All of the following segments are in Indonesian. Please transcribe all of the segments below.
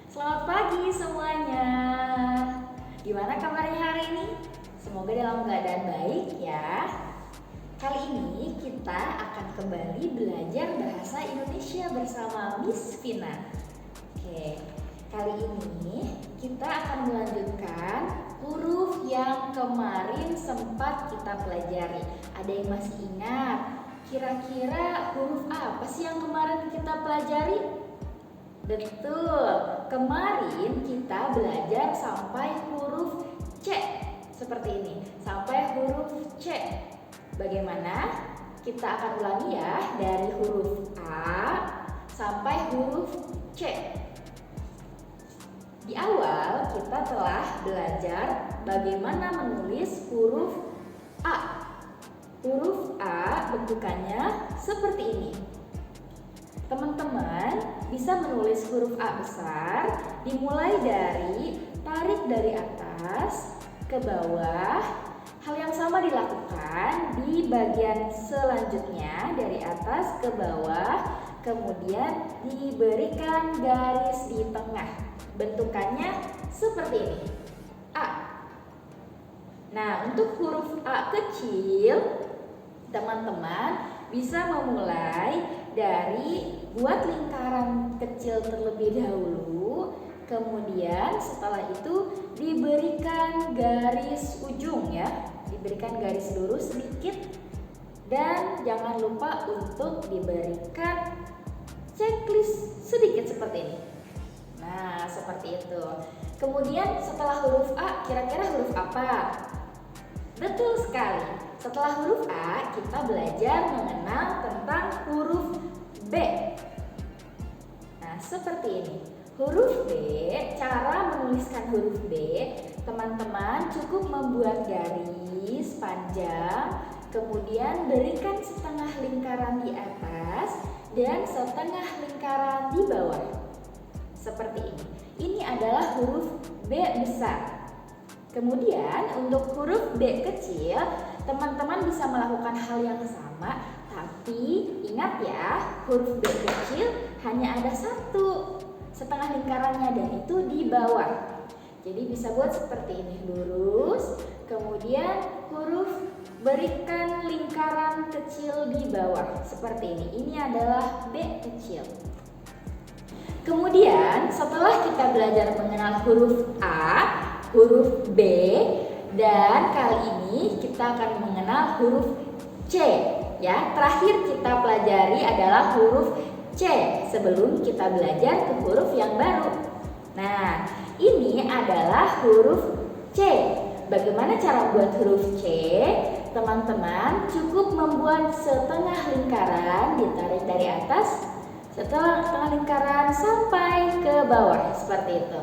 Selamat pagi semuanya. Gimana kabarnya hari ini? Semoga dalam keadaan baik ya. Kali ini kita akan kembali belajar bahasa Indonesia bersama Miss Vina. Oke, kali ini kita akan melanjutkan huruf yang kemarin sempat kita pelajari. Ada yang masih ingat? Kira-kira huruf apa sih yang kemarin kita pelajari? Betul, kemarin kita belajar sampai huruf C seperti ini, sampai huruf C. Bagaimana? Kita akan ulangi ya, dari huruf A sampai huruf C. Di awal kita telah belajar bagaimana menulis huruf A. Huruf A bentukannya seperti ini. Teman-teman bisa menulis huruf A besar dimulai dari tarik dari atas ke bawah. Hal yang sama dilakukan di bagian selanjutnya dari atas ke bawah, kemudian diberikan garis di tengah. Bentukannya seperti ini, A. Nah, untuk huruf A kecil, teman-teman bisa memulai dari buat lingkaran kecil terlebih dahulu, kemudian setelah itu diberikan garis ujung ya, diberikan garis lurus sedikit, dan jangan lupa untuk diberikan checklist sedikit seperti ini. Nah, seperti itu. Kemudian setelah huruf A, kira-kira huruf apa? Betul sekali. Setelah huruf A, kita belajar mengenal tentang huruf B. Nah, seperti ini. Huruf B, cara menuliskan huruf B, teman-teman cukup membuat garis panjang, kemudian berikan setengah lingkaran di atas dan setengah lingkaran di bawah. Seperti ini. Ini adalah huruf B besar. Kemudian untuk huruf B kecil, teman-teman bisa melakukan hal yang sama, tapi ingat ya, huruf B kecil hanya ada satu setengah lingkarannya dan itu di bawah. Jadi bisa buat seperti ini, lurus, kemudian huruf berikan lingkaran kecil di bawah seperti ini. Ini adalah B kecil. Kemudian setelah kita belajar mengenal huruf A, huruf B, dan kali ini kita akan mengenal huruf C ya. Terakhir kita pelajari adalah huruf C sebelum kita belajar ke huruf yang baru. Nah, ini adalah huruf C. Bagaimana cara buat huruf C? Teman-teman cukup membuat setengah lingkaran, ditarik dari atas, setengah lingkaran sampai ke bawah seperti itu.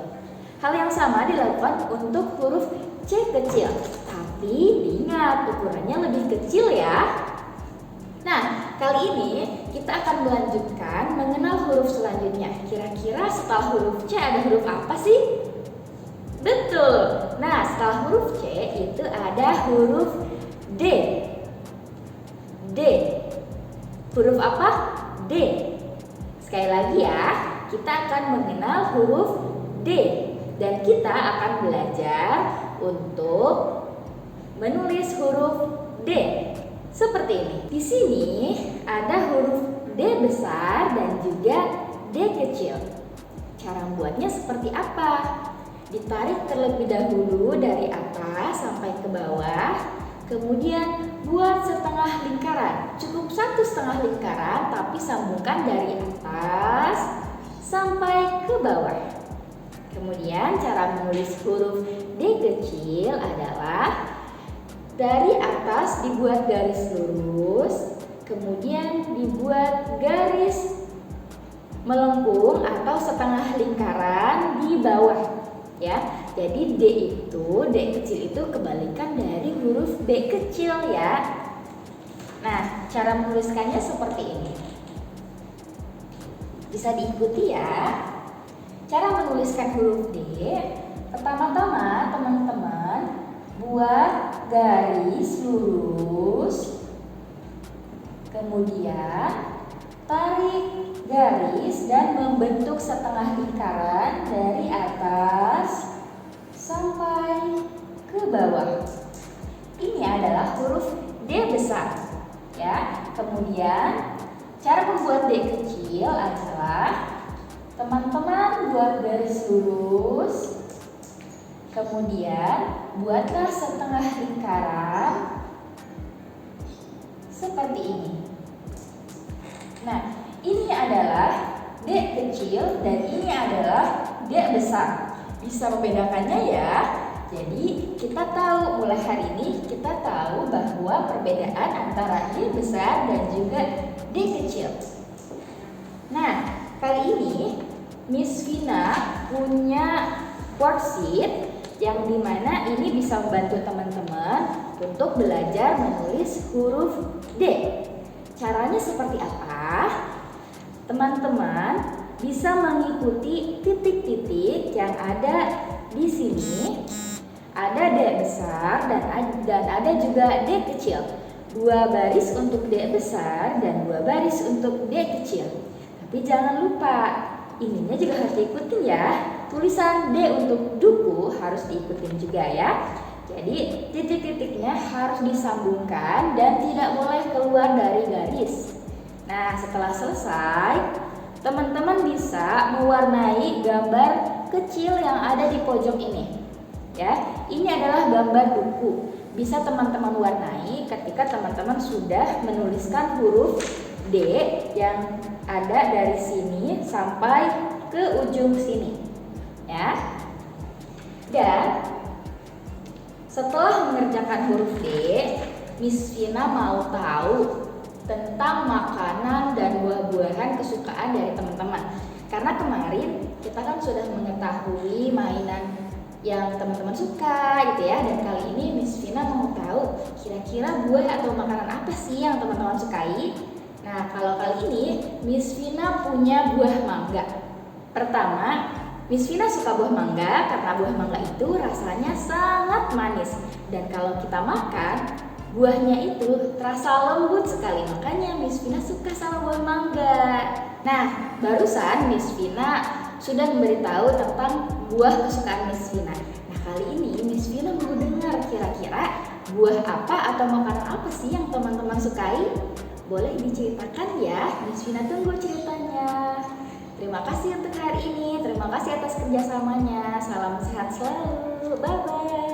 Hal yang sama dilakukan untuk huruf C kecil, tapi diingat ukurannya lebih kecil ya. Nah, kali ini kita akan melanjutkan mengenal huruf selanjutnya. Kira-kira setelah huruf C ada huruf apa sih? Betul. Nah, setelah huruf C itu ada huruf D. D. Huruf apa? D. Sekali lagi ya, kita akan mengenal huruf D. Dan kita akan belajar untuk menulis huruf D seperti ini. Di sini ada huruf D besar dan juga D kecil. Cara membuatnya seperti apa? Ditarik terlebih dahulu dari atas sampai ke bawah, kemudian buat setengah lingkaran. Cukup satu setengah lingkaran, tapi sambungkan dari atas sampai ke bawah. Kemudian cara menulis huruf D kecil adalah dari atas dibuat garis lurus, kemudian dibuat garis melengkung atau setengah lingkaran di bawah ya. Jadi D kecil itu kebalikan dari huruf B kecil ya. Nah, cara menuliskannya seperti ini. Bisa diikuti ya. Cara menuliskan huruf D, pertama-tama teman-teman buat garis lurus ke Kemudian tarik garis dan membentuk setengah lingkaran dari atas sampai ke bawah. Ini adalah huruf D besar, ya. Kemudian cara membuat D kecil adalah teman-teman buat garis lurus, kemudian buatlah setengah lingkaran seperti ini. Nah, ini adalah D kecil dan ini adalah D besar. Bisa membedakannya ya. Jadi kita tahu mulai hari ini kita tahu bahwa perbedaan antara D besar dan juga D kecil. Nah, kali ini Miss Vina punya worksheet yang dimana ini bisa membantu teman-teman untuk belajar menulis huruf D. Caranya seperti apa? Teman-teman bisa mengikuti titik-titik yang ada di sini. Ada D besar dan ada juga D kecil. 2 baris untuk D besar dan 2 baris untuk D kecil. Tapi jangan lupa, ininya juga harus diikutin ya. Tulisan D untuk duku harus diikutin juga ya. Jadi titik-titiknya harus disambungkan dan tidak boleh keluar dari garis. Nah, setelah selesai, teman-teman bisa mewarnai gambar kecil yang ada di pojok ini. Ya, ini adalah gambar duku. Bisa teman-teman warnai ketika teman-teman sudah menuliskan huruf D yang ada dari sini sampai ke ujung sini. Ya. Dan setelah mengerjakan huruf D, Miss Vina mau tahu tentang makanan dan buah-buahan kesukaan dari teman-teman. Karena kemarin kita kan sudah mengetahui mainan yang teman-teman suka gitu ya. Dan kali ini Miss Vina mau tahu kira-kira buah atau makanan apa sih yang teman-teman sukai. Nah, kalau kali ini Miss Vina punya buah mangga. Pertama, Miss Vina suka buah mangga karena buah mangga itu rasanya sangat manis. Dan kalau kita makan, buahnya itu terasa lembut sekali. Makanya Miss Vina suka sama buah mangga. Nah, barusan Miss Vina sudah memberitahu tentang buah kesukaan Miss Vina. Nah, kali ini Miss Vina mau dengar kira-kira buah apa atau makanan apa sih yang teman-teman sukai? Boleh diceritakan ya, Miss Vina tunggu ceritanya. Terima kasih untuk hari ini, terima kasih atas kerjasamanya. Salam sehat selalu, bye-bye.